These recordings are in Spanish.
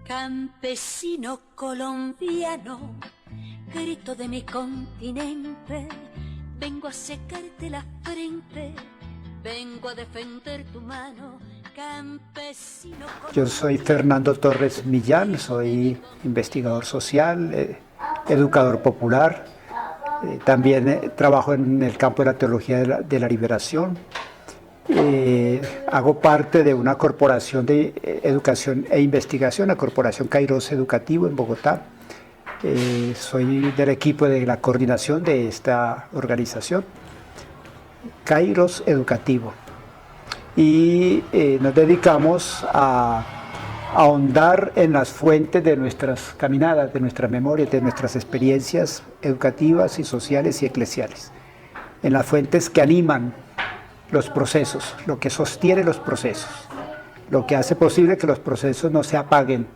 Campesino colombiano, grito de mi continente, vengo a secarte la frente, vengo a defender tu mano, campesino colombiano. Yo soy Fernando Torres Millán, soy investigador social, educador popular, también trabajo en el campo de la teología de la liberación. Hago parte de una corporación de educación e investigación, la Corporación Kairos Educativo en Bogotá. Soy del equipo de la coordinación de esta organización, Kairos Educativo. Y nos dedicamos a ahondar en las fuentes de nuestras caminadas, de nuestras memorias, de nuestras experiencias educativas y sociales y eclesiales, en las fuentes que animan los procesos, lo que sostiene los procesos, lo que hace posible que los procesos no se apaguen,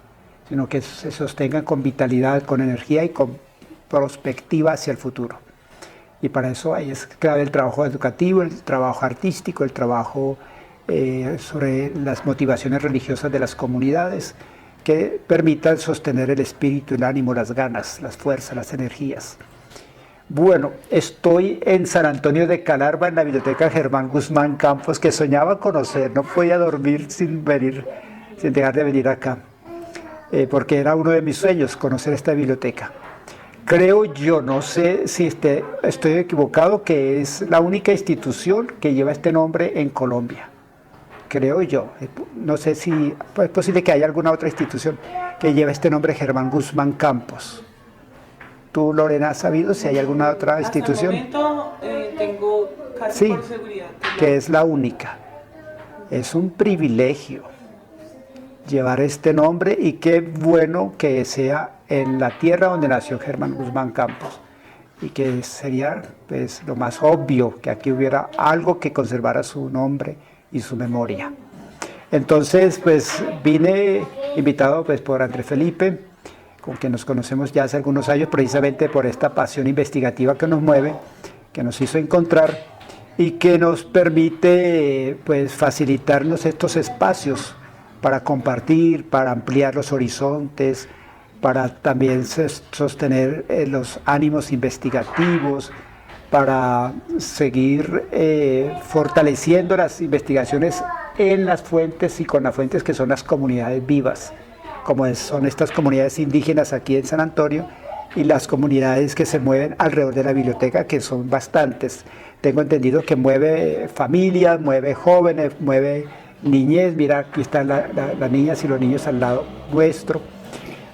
sino que se sostengan con vitalidad, con energía y con perspectiva hacia el futuro. Y para eso ahí es clave el trabajo educativo, el trabajo artístico, el trabajo sobre las motivaciones religiosas de las comunidades que permitan sostener el espíritu, el ánimo, las ganas, las fuerzas, las energías. Bueno, estoy en San Antonio de Calarba, en la biblioteca Germán Guzmán Campos, que soñaba conocer, no podía dormir sin dejar de venir acá, porque era uno de mis sueños, conocer esta biblioteca. Creo yo, no sé si estoy equivocado, que es la única institución que lleva este nombre en Colombia. Creo yo, no sé si es posible que haya alguna otra institución que lleve este nombre, Germán Guzmán Campos. ¿Tú, Lorena, has sabido si hay alguna otra institución? Hasta el momento tengo casi por seguridad. Que es la única. Es un privilegio llevar este nombre y qué bueno que sea en la tierra donde nació Germán Guzmán Campos. Y que sería pues, lo más obvio que aquí hubiera algo que conservara su nombre y su memoria. Entonces, pues vine invitado pues, por Andrés Felipe, con quien nos conocemos ya hace algunos años, precisamente por esta pasión investigativa que nos mueve, que nos hizo encontrar y que nos permite pues, facilitarnos estos espacios para compartir, para ampliar los horizontes, para también sostener los ánimos investigativos, para seguir fortaleciendo las investigaciones en las fuentes y con las fuentes que son las comunidades vivas, como son estas comunidades indígenas aquí en San Antonio y las comunidades que se mueven alrededor de la biblioteca, que son bastantes. Tengo entendido que mueve familias, mueve jóvenes, mueve niñez. Mira, aquí están las niñas y los niños al lado nuestro.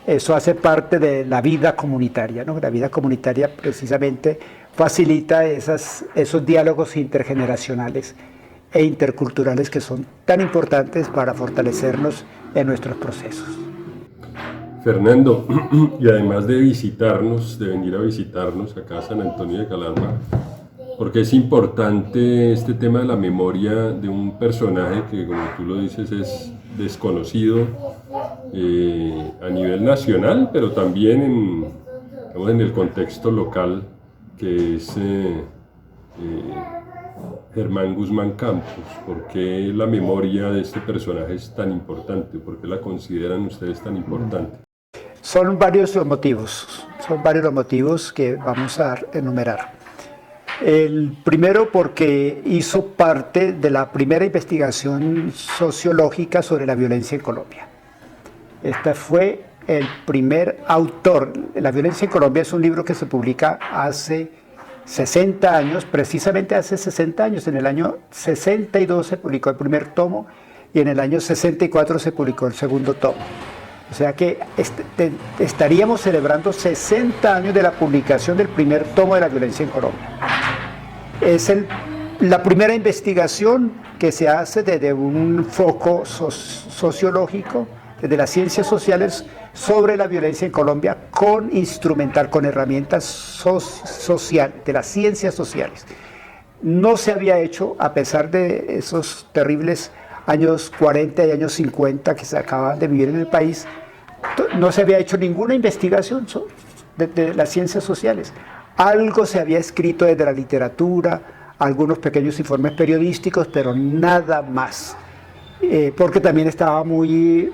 Eso hace parte de la vida comunitaria, ¿no? La vida comunitaria precisamente facilita esos diálogos intergeneracionales e interculturales que son tan importantes para fortalecernos en nuestros procesos. Fernando, y además de visitarnos, de venir a visitarnos acá a San Antonio de Calarba, porque es importante este tema de la memoria de un personaje que, como tú lo dices, es desconocido a nivel nacional, pero también en el contexto local, que es Germán Guzmán Campos. ¿Por qué la memoria de este personaje es tan importante? ¿Por qué la consideran ustedes tan importante? Son varios los motivos que vamos a enumerar. El primero, porque hizo parte de la primera investigación sociológica sobre la violencia en Colombia. Este fue el primer autor. La violencia en Colombia es un libro que se publica hace 60 años, precisamente hace 60 años. En el año 62 se publicó el primer tomo y en el año 64 se publicó el segundo tomo. O sea que estaríamos celebrando 60 años de la publicación del primer tomo de la violencia en Colombia. Es la primera investigación que se hace desde un foco sociológico, desde las ciencias sociales, sobre la violencia en Colombia, con herramientas sociales, de las ciencias sociales. No se había hecho, a pesar de esos terribles años 40 y años 50 que se acaban de vivir en el país, no se había hecho ninguna investigación de las ciencias sociales. Algo se había escrito desde la literatura, algunos pequeños informes periodísticos, pero nada más. porque también estaba muy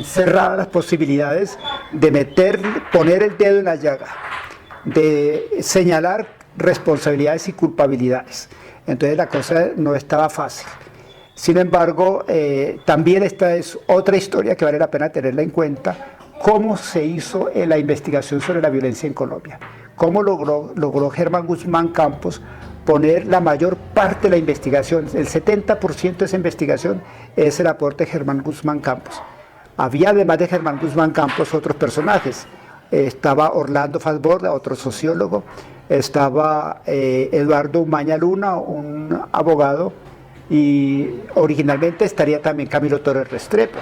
cerradas las posibilidades de poner el dedo en la llaga, de señalar responsabilidades y culpabilidades. Entonces la cosa no estaba fácil. Sin embargo, también esta es otra historia que vale la pena tenerla en cuenta, cómo se hizo la investigación sobre la violencia en Colombia, cómo logró Germán Guzmán Campos poner la mayor parte de la investigación, el 70% de esa investigación es el aporte de Germán Guzmán Campos. Había además de Germán Guzmán Campos otros personajes, estaba Orlando Falsborda, otro sociólogo, estaba Eduardo Umaña Luna, un abogado, y originalmente estaría también Camilo Torres Restrepo,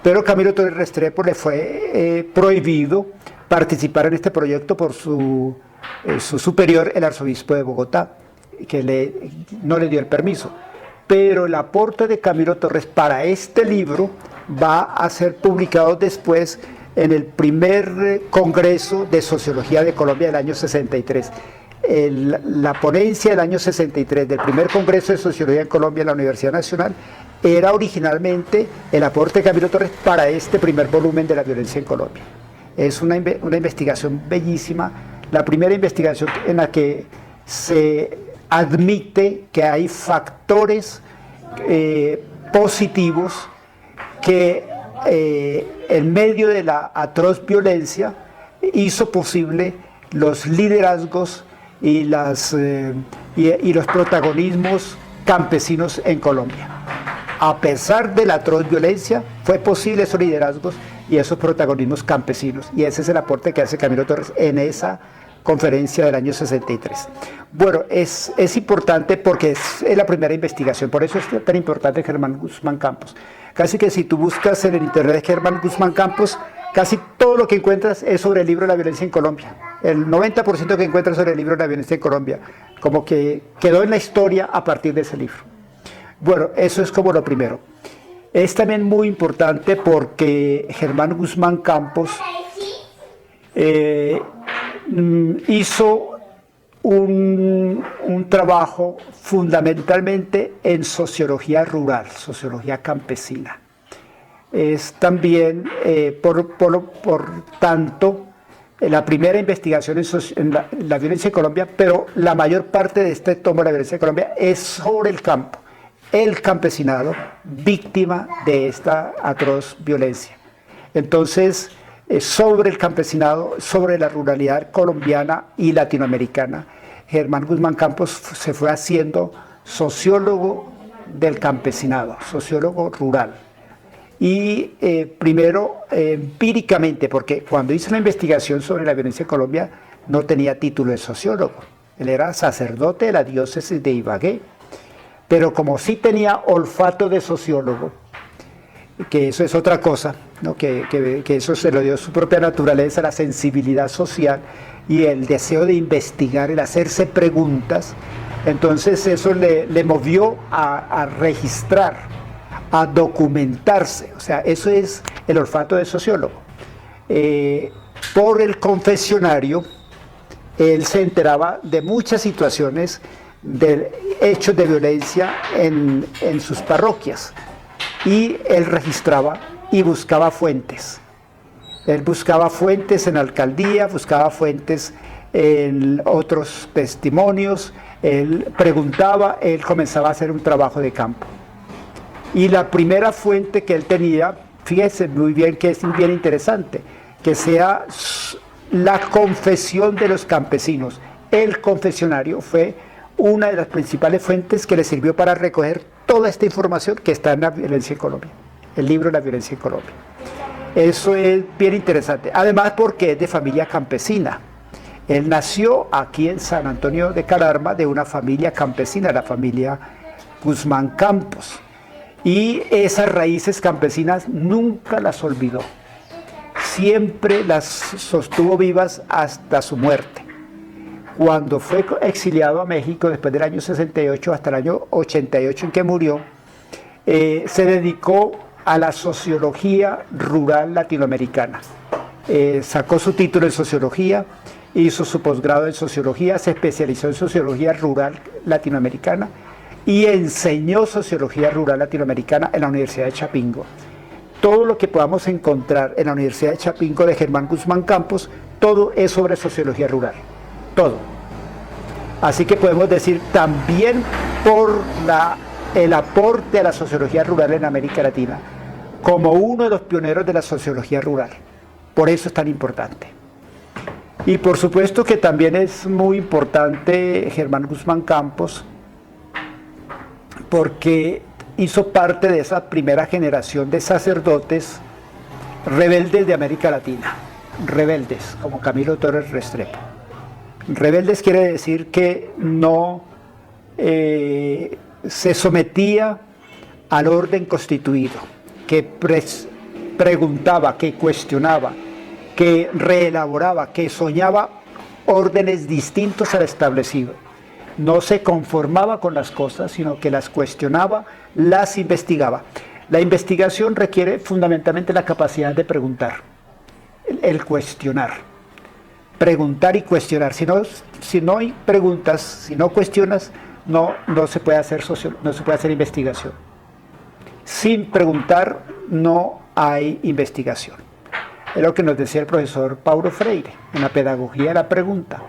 pero Camilo Torres Restrepo le fue prohibido participar en este proyecto por su superior, el arzobispo de Bogotá, que no le dio el permiso. Pero el aporte de Camilo Torres para este libro va a ser publicado después en el primer Congreso de Sociología de Colombia del año 63. La ponencia del año 63 del primer Congreso de Sociología en Colombia en la Universidad Nacional era originalmente el aporte de Camilo Torres para este primer volumen de la violencia en Colombia. Es una investigación bellísima, la primera investigación en la que se admite que hay factores positivos que en medio de la atroz violencia hizo posible los liderazgos y los protagonismos campesinos en Colombia. A pesar de la atroz violencia, fue posible esos liderazgos y esos protagonismos campesinos. Y ese es el aporte que hace Camilo Torres en esa conferencia del año 63. Bueno, es importante porque es la primera investigación, por eso es tan importante Germán Guzmán Campos. Casi que si tú buscas en el internet Germán Guzmán Campos, casi todo lo que encuentras es sobre el libro de la violencia en Colombia. El 90% que encuentras sobre el libro de la violencia en Colombia, como que quedó en la historia a partir de ese libro. Bueno, eso es como lo primero. Es también muy importante porque Germán Guzmán Campos hizo un trabajo fundamentalmente en sociología rural, sociología campesina. Es también, por tanto, la primera investigación en la violencia en Colombia, pero la mayor parte de este tomo de la violencia en Colombia es sobre el campo, el campesinado, víctima de esta atroz violencia. Entonces, sobre el campesinado, sobre la ruralidad colombiana y latinoamericana, Germán Guzmán Campos se fue haciendo sociólogo del campesinado, sociólogo rural. Y primero empíricamente, porque cuando hizo la investigación sobre la violencia en Colombia no tenía título de sociólogo, él era sacerdote de la diócesis de Ibagué, pero como sí tenía olfato de sociólogo, que eso es otra cosa, ¿no? que eso se lo dio su propia naturaleza, la sensibilidad social y el deseo de investigar, el hacerse preguntas, entonces eso le movió a registrar, a documentarse, o sea, eso es el olfato de sociólogo. Por el confesionario, él se enteraba de muchas situaciones de hechos de violencia en sus parroquias, y él registraba y buscaba fuentes. Él buscaba fuentes en la alcaldía, buscaba fuentes en otros testimonios, él preguntaba, él comenzaba a hacer un trabajo de campo. Y la primera fuente que él tenía, fíjese muy bien que es bien interesante, que sea la confesión de los campesinos. El confesionario fue una de las principales fuentes que le sirvió para recoger toda esta información que está en la violencia en Colombia, el libro de la violencia en Colombia. Eso es bien interesante, además porque es de familia campesina. Él nació aquí en San Antonio de Calarma de una familia campesina, la familia Guzmán Campos, y esas raíces campesinas nunca las olvidó, siempre las sostuvo vivas hasta su muerte. Cuando fue exiliado a México después del año 68 hasta el año 88 en que murió, se dedicó a la sociología rural latinoamericana. Sacó su título en sociología, hizo su posgrado en sociología, se especializó en sociología rural latinoamericana y enseñó sociología rural latinoamericana en la Universidad de Chapingo. Todo lo que podamos encontrar en la Universidad de Chapingo de Germán Guzmán Campos, todo es sobre sociología rural, todo. Así que podemos decir también por el aporte a la sociología rural en América Latina, como uno de los pioneros de la sociología rural. Por eso es tan importante. Y por supuesto que también es muy importante Germán Guzmán Campos, porque hizo parte de esa primera generación de sacerdotes rebeldes de América Latina, rebeldes, como Camilo Torres Restrepo. Rebeldes quiere decir que no se sometía al orden constituido, que preguntaba, que cuestionaba, que reelaboraba, que soñaba órdenes distintos al establecido. No se conformaba con las cosas, sino que las cuestionaba, las investigaba. La investigación requiere fundamentalmente la capacidad de preguntar, el cuestionar. Preguntar y cuestionar. Si no hay preguntas, si no cuestionas, no se puede hacer investigación. Sin preguntar no hay investigación. Es lo que nos decía el profesor Paulo Freire en la pedagogía de la pregunta.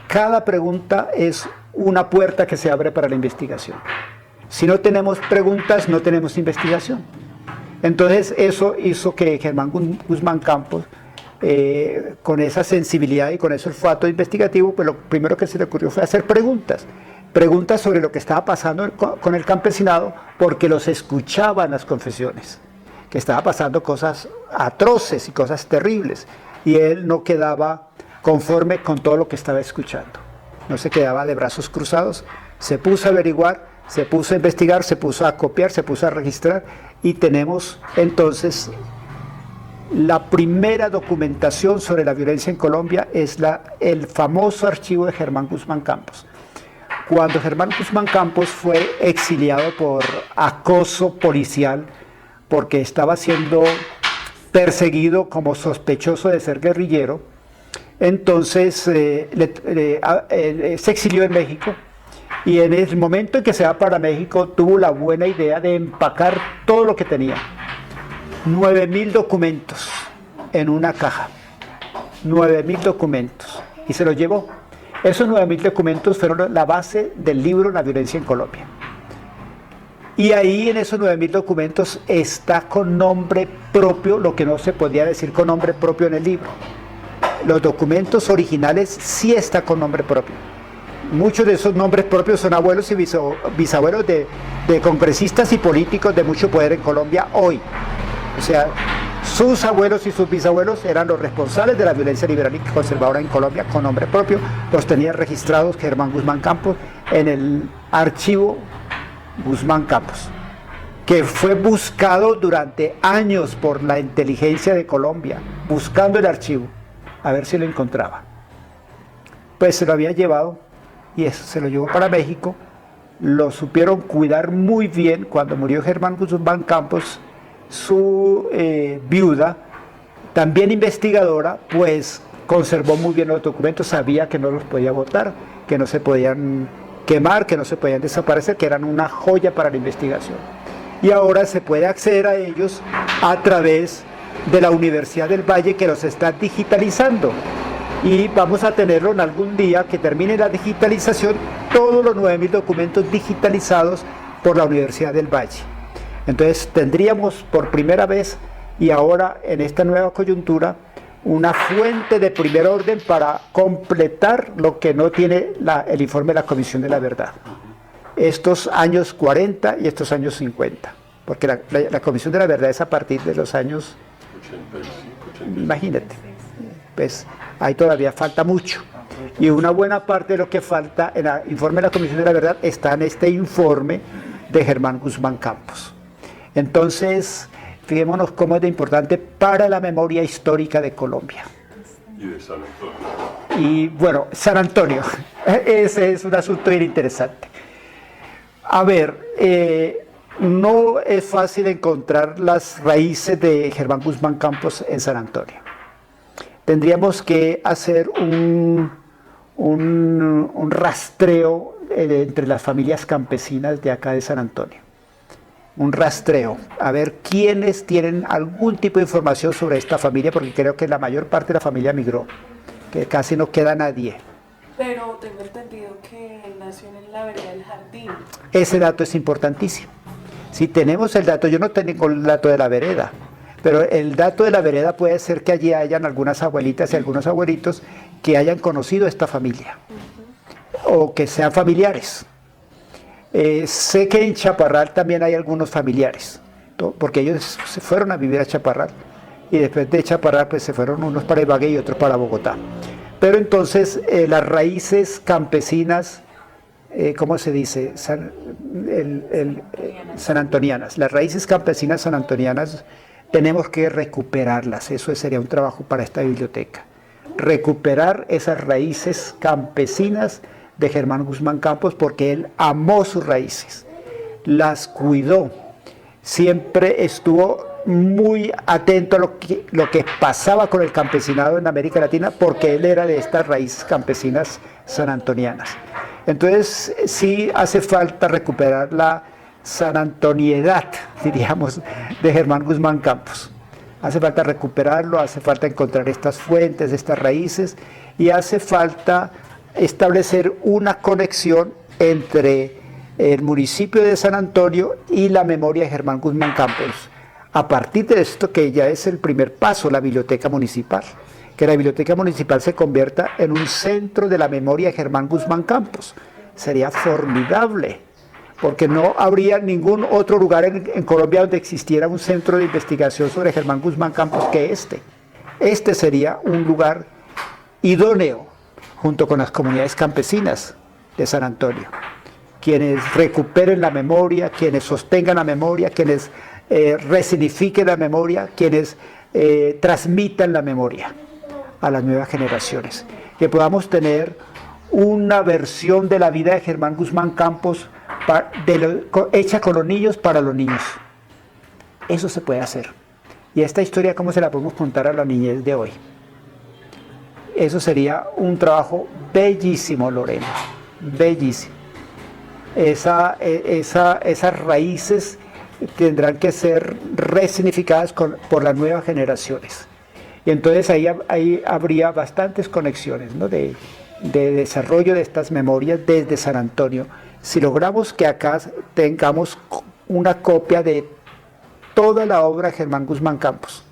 Cada pregunta es una puerta que se abre para la investigación. Si no tenemos preguntas, no tenemos investigación. Entonces eso hizo que Germán Guzmán Campos, con esa sensibilidad y con ese olfato investigativo, pues lo primero que se le ocurrió fue hacer preguntas sobre lo que estaba pasando con el campesinado, porque los escuchaba en las confesiones, que estaba pasando cosas atroces y cosas terribles, y él no quedaba conforme con todo lo que estaba escuchando, no se quedaba de brazos cruzados, se puso a averiguar, se puso a investigar, se puso a copiar, se puso a registrar, y tenemos entonces la primera documentación sobre la violencia en Colombia es el famoso archivo de Germán Guzmán Campos. Cuando Germán Guzmán Campos fue exiliado por acoso policial, porque estaba siendo perseguido como sospechoso de ser guerrillero, entonces se exilió en México, y en el momento en que se va para México tuvo la buena idea de empacar todo lo que tenía. 9.000 documentos en una caja, 9.000 documentos, y se los llevó. Esos 9.000 documentos fueron la base del libro La violencia en Colombia. Y ahí en esos 9.000 documentos está con nombre propio lo que no se podía decir con nombre propio en el libro. Los documentos originales sí está con nombre propio. Muchos de esos nombres propios son abuelos y bisabuelos de congresistas y políticos de mucho poder en Colombia hoy. O sea, sus abuelos y sus bisabuelos eran los responsables de la violencia liberal y conservadora en Colombia con nombre propio. Los tenía registrados Germán Guzmán Campos en el archivo Guzmán Campos, que fue buscado durante años por la inteligencia de Colombia, buscando el archivo, a ver si lo encontraba. Pues se lo había llevado y eso, se lo llevó para México. Lo supieron cuidar muy bien. Cuando murió Germán Guzmán Campos, su viuda, también investigadora, pues conservó muy bien los documentos, sabía que no los podía botar, que no se podían quemar, que no se podían desaparecer, que eran una joya para la investigación. Y ahora se puede acceder a ellos a través de la Universidad del Valle, que los está digitalizando. Y vamos a tenerlo en algún día que termine la digitalización, todos los 9.000 documentos digitalizados por la Universidad del Valle. Entonces tendríamos por primera vez, y ahora en esta nueva coyuntura, una fuente de primer orden para completar lo que no tiene el informe de la Comisión de la Verdad. Estos años 40 y estos años 50, porque la Comisión de la Verdad es a partir de los años 85, imagínate, pues ahí todavía falta mucho. Y una buena parte de lo que falta en el informe de la Comisión de la Verdad está en este informe de Germán Guzmán Campos. Entonces, fijémonos cómo es de importante para la memoria histórica de Colombia. Y de San Antonio. Y bueno, San Antonio, ese es un asunto bien interesante. A ver, no es fácil encontrar las raíces de Germán Guzmán Campos en San Antonio. Tendríamos que hacer un rastreo entre las familias campesinas de acá de San Antonio. Un rastreo, a ver quiénes tienen algún tipo de información sobre esta familia, porque creo que la mayor parte de la familia migró, que casi no queda nadie. Pero tengo entendido que él nació en la vereda del Jardín. Ese dato es importantísimo. Si tenemos el dato, yo no tengo el dato de la vereda, pero el dato de la vereda puede ser que allí hayan algunas abuelitas y algunos abuelitos que hayan conocido a esta familia, o que sean familiares. Sé que en Chaparral también hay algunos familiares, porque ellos se fueron a vivir a Chaparral, y después de Chaparral pues se fueron unos para Ibagué y otros para Bogotá. Pero entonces las raíces campesinas, ¿cómo se dice? Sanantonianas. Las raíces campesinas sanantonianas tenemos que recuperarlas. Eso sería un trabajo para esta biblioteca. Recuperar esas raíces campesinas de Germán Guzmán Campos, porque él amó sus raíces, las cuidó, siempre estuvo muy atento a lo que pasaba con el campesinado en América Latina, porque él era de estas raíces campesinas sanantonianas. Entonces sí hace falta recuperar la sanantoniedad, diríamos, de Germán Guzmán Campos. Hace falta recuperarlo, hace falta encontrar estas fuentes, estas raíces, y hace falta establecer una conexión entre el municipio de San Antonio y la memoria de Germán Guzmán Campos. A partir de esto, que ya es el primer paso, la biblioteca municipal, que la biblioteca municipal se convierta en un centro de la memoria de Germán Guzmán Campos. Sería formidable, porque no habría ningún otro lugar en Colombia donde existiera un centro de investigación sobre Germán Guzmán Campos que este. Este sería un lugar idóneo, junto con las comunidades campesinas de San Antonio, quienes recuperen la memoria, quienes sostengan la memoria, quienes resignifiquen la memoria, quienes transmitan la memoria a las nuevas generaciones. Que podamos tener una versión de la vida de Germán Guzmán Campos hecha con los niños para los niños. Eso se puede hacer. Y esta historia, ¿cómo se la podemos contar a la niñez de hoy? Eso sería un trabajo bellísimo, Lorena, bellísimo. Esas raíces tendrán que ser resignificadas por las nuevas generaciones. Y entonces ahí habría bastantes conexiones, ¿no? de desarrollo de estas memorias desde San Antonio. Si logramos que acá tengamos una copia de toda la obra de Germán Guzmán Campos,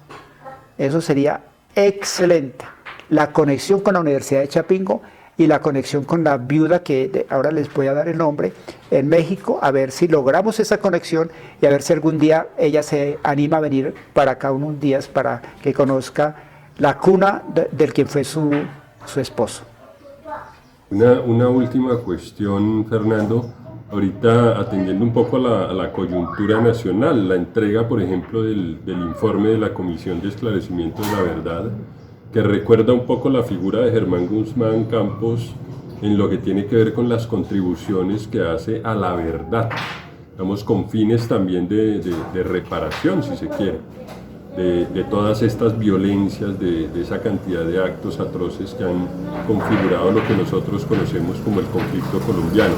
eso sería excelente. La conexión con la Universidad de Chapingo y la conexión con la viuda, que ahora les voy a dar el nombre, en México, a ver si logramos esa conexión y a ver si algún día ella se anima a venir para acá unos días para que conozca la cuna del quien fue su esposo. Una última cuestión, Fernando. Ahorita atendiendo un poco a la coyuntura nacional, la entrega, por ejemplo, del informe de la Comisión de Esclarecimiento de la Verdad, que recuerda un poco la figura de Germán Guzmán Campos en lo que tiene que ver con las contribuciones que hace a la verdad, digamos, con fines también de reparación, si se quiere, de todas estas violencias, de esa cantidad de actos atroces que han configurado lo que nosotros conocemos como el conflicto colombiano.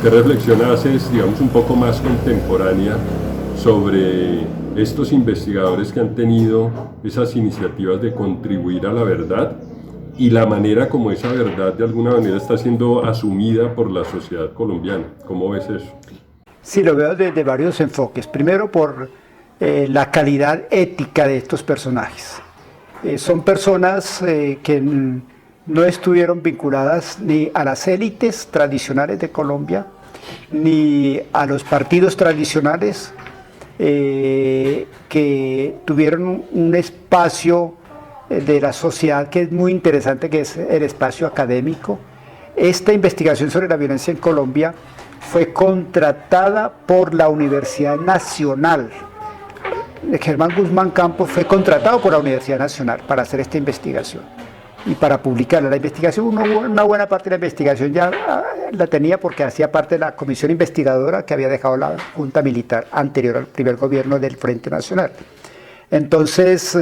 ¿Qué reflexión haces, digamos, un poco más contemporánea sobre estos investigadores que han tenido esas iniciativas de contribuir a la verdad y la manera como esa verdad de alguna manera está siendo asumida por la sociedad colombiana? ¿Cómo ves eso? Sí, lo veo desde varios enfoques. Primero, por la calidad ética de estos personajes. Son personas que no estuvieron vinculadas ni a las élites tradicionales de Colombia, ni a los partidos tradicionales, que tuvieron un espacio de la sociedad que es muy interesante, que es el espacio académico. Esta investigación sobre la violencia en Colombia fue contratada por la Universidad Nacional. Germán Guzmán Campos fue contratado por la Universidad Nacional para hacer esta investigación y para publicarla. La investigación, una buena parte de la investigación ya la tenía porque hacía parte de la comisión investigadora que había dejado la Junta Militar anterior al primer gobierno del Frente Nacional. Entonces,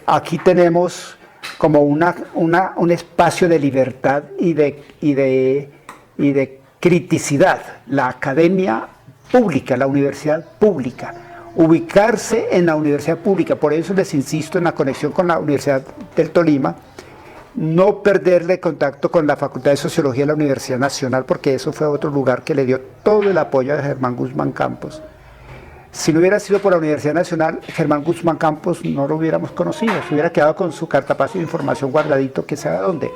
aquí tenemos como un espacio de libertad y de y de criticidad, la academia pública, la universidad pública, ubicarse en la universidad pública. Por eso les insisto en la conexión con la Universidad del Tolima, no perderle contacto con la Facultad de Sociología de la Universidad Nacional, porque eso fue otro lugar que le dio todo el apoyo a Germán Guzmán Campos. Si no hubiera sido por la Universidad Nacional, Germán Guzmán Campos no lo hubiéramos conocido, se hubiera quedado con su cartapacio de información guardadito, que sabe dónde.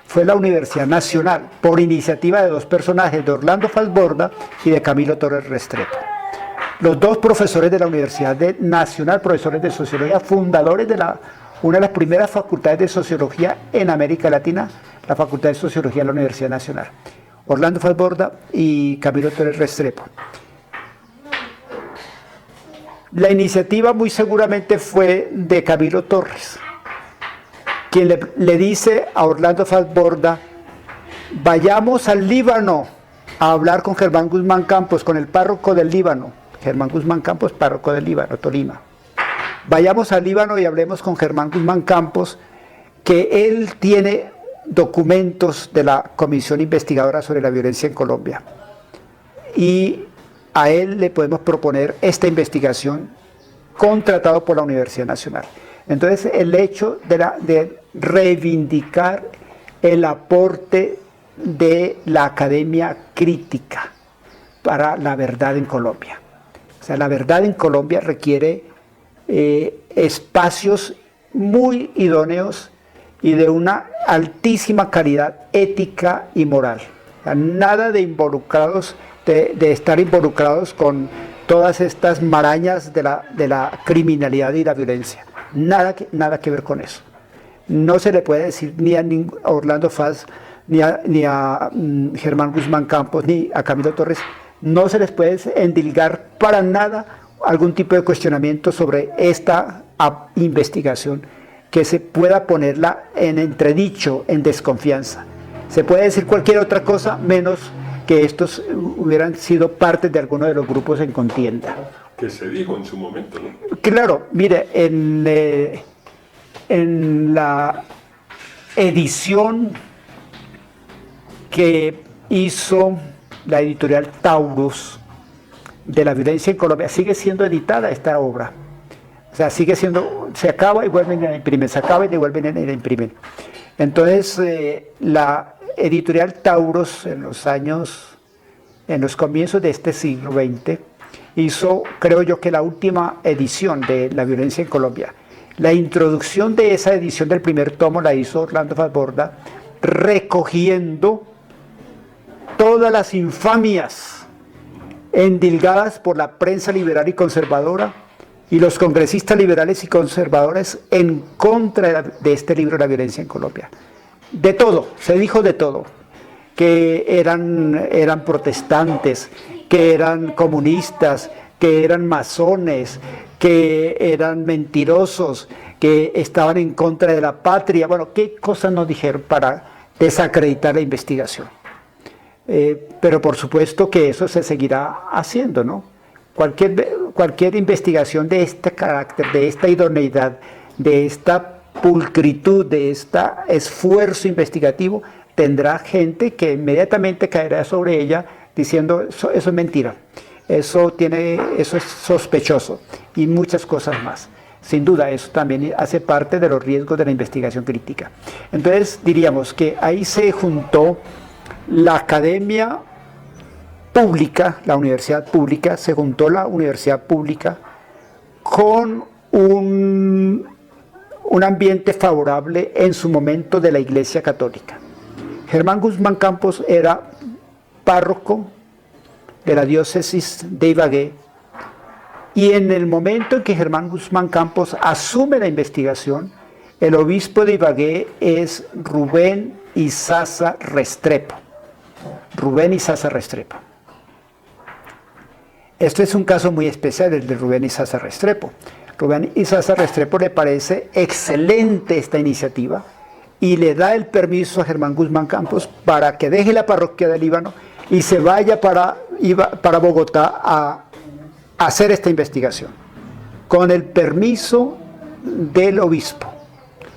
Fue la Universidad Nacional, por iniciativa de dos personajes, de Orlando Falsborda y de Camilo Torres Restrepo. Los dos profesores de la Universidad Nacional, profesores de Sociología, fundadores de una de las primeras facultades de Sociología en América Latina, la Facultad de Sociología de la Universidad Nacional. Orlando Falsborda y Camilo Torres Restrepo. La iniciativa muy seguramente fue de Camilo Torres, quien le dice a Orlando Falsborda: vayamos al Líbano a hablar con Germán Guzmán Campos, con el párroco del Líbano. Germán Guzmán Campos, párroco del Líbano, Tolima. Vayamos al Líbano y hablemos con Germán Guzmán Campos, que él tiene documentos de la Comisión Investigadora sobre la Violencia en Colombia. Y a él le podemos proponer esta investigación contratado por la Universidad Nacional. Entonces, el hecho de reivindicar el aporte de la academia crítica para la verdad en Colombia. O sea, la verdad en Colombia requiere espacios muy idóneos y de una altísima calidad ética y moral. O sea, nada de involucrados, de estar involucrados con todas estas marañas de la criminalidad y la violencia. Nada que ver con eso. No se le puede decir ni a Orlando Faz, ni a Germán Guzmán Campos, ni a Camilo Torres, no se les puede endilgar para nada algún tipo de cuestionamiento sobre esta investigación, que se pueda ponerla en entredicho, en desconfianza. Se puede decir cualquier otra cosa menos que estos hubieran sido parte de alguno de los grupos en contienda. Que se dijo en su momento, ¿no? Claro, mire, en la edición que hizo la editorial Taurus de la violencia en Colombia, sigue siendo editada esta obra. O sea, sigue siendo, se acaba y vuelven a imprimir, se acaba y vuelven a imprimir. Entonces, la editorial Taurus en los comienzos de este siglo XX, hizo, creo yo, que la última edición de La violencia en Colombia. La introducción de esa edición del primer tomo la hizo Orlando Falsborda, recogiendo todas las infamias endilgadas por la prensa liberal y conservadora y los congresistas liberales y conservadores en contra de este libro, La violencia en Colombia. De todo, se dijo de todo, que eran protestantes, que eran comunistas, que eran masones, que eran mentirosos, que estaban en contra de la patria. Bueno, ¿qué cosas nos dijeron para desacreditar la investigación? Pero por supuesto que eso se seguirá haciendo, ¿no? Cualquier investigación de este carácter, de esta idoneidad, de esta pulcritud, de este esfuerzo investigativo, tendrá gente que inmediatamente caerá sobre ella diciendo eso es mentira, eso es sospechoso y muchas cosas más. Sin duda, eso también hace parte de los riesgos de la investigación crítica. Entonces, diríamos que ahí se juntó la academia pública, la universidad pública, se juntó la universidad pública con un ambiente favorable en su momento de la Iglesia Católica. Germán Guzmán Campos era párroco de la diócesis de Ibagué, y en el momento en que Germán Guzmán Campos asume la investigación, el obispo de Ibagué es Rubén Izaza Restrepo. Rubén Izaza Restrepo. Este es un caso muy especial, el de Rubén Izaza Restrepo. Rubén Izaza Restrepo le parece excelente esta iniciativa y le da el permiso a Germán Guzmán Campos para que deje la parroquia del Líbano y se vaya para Bogotá a hacer esta investigación, con el permiso del obispo.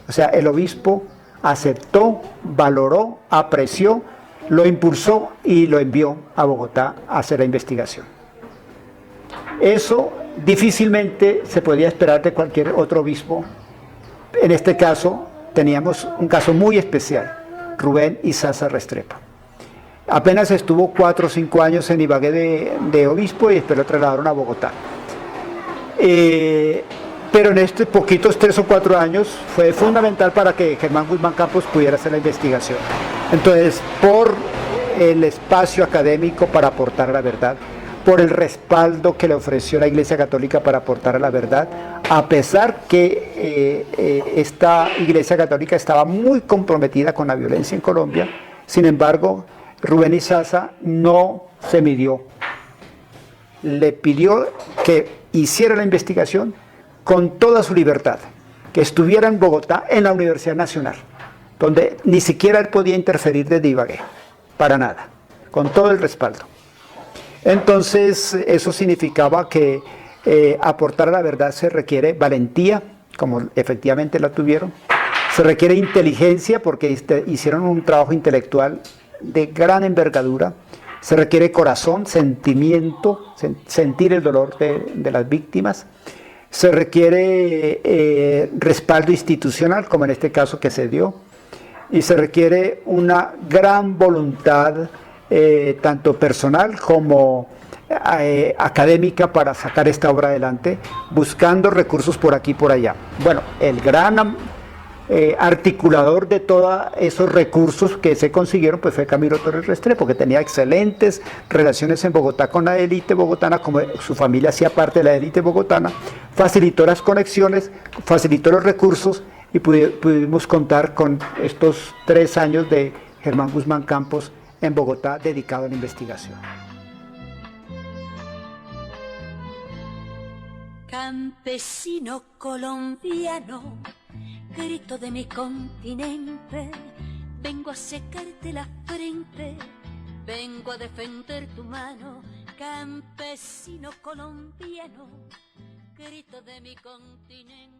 O sea, el obispo aceptó, valoró, apreció lo impulsó y lo envió a Bogotá a hacer la investigación. Eso difícilmente se podía esperar de cualquier otro obispo. En este caso teníamos un caso muy especial, Rubén Izaza Restrepo. Apenas estuvo 4 o 5 años en Ibagué de obispo y después lo trasladaron a Bogotá. Pero en estos poquitos 3 o 4 años fue fundamental para que Germán Guzmán Campos pudiera hacer la investigación. Entonces, por el espacio académico para aportar a la verdad, por el respaldo que le ofreció la Iglesia Católica para aportar a la verdad, a pesar que esta Iglesia Católica estaba muy comprometida con la violencia en Colombia, sin embargo, Rubén Izaza no se midió. Le pidió que hiciera la investigación con toda su libertad, que estuviera en Bogotá, en la Universidad Nacional, donde ni siquiera él podía interferir desde Ibagué, para nada, con todo el respaldo. Entonces, eso significaba que aportar a la verdad se requiere valentía, como efectivamente la tuvieron, se requiere inteligencia, porque hicieron un trabajo intelectual de gran envergadura, se requiere corazón, sentimiento, sentir el dolor de las víctimas, se requiere respaldo institucional, como en este caso que se dio, y se requiere una gran voluntad, tanto personal como académica, para sacar esta obra adelante, buscando recursos por aquí y por allá. Bueno, el gran articulador de todos esos recursos que se consiguieron pues fue Camilo Torres Restrepo, que tenía excelentes relaciones en Bogotá con la élite bogotana, como su familia hacía parte de la élite bogotana, facilitó las conexiones, facilitó los recursos y pudimos contar con estos 3 años de Germán Guzmán Campos en Bogotá dedicado a la investigación. Campesino colombiano, grito de mi continente, vengo a secarte la frente, vengo a defender tu mano. Campesino colombiano, grito de mi continente.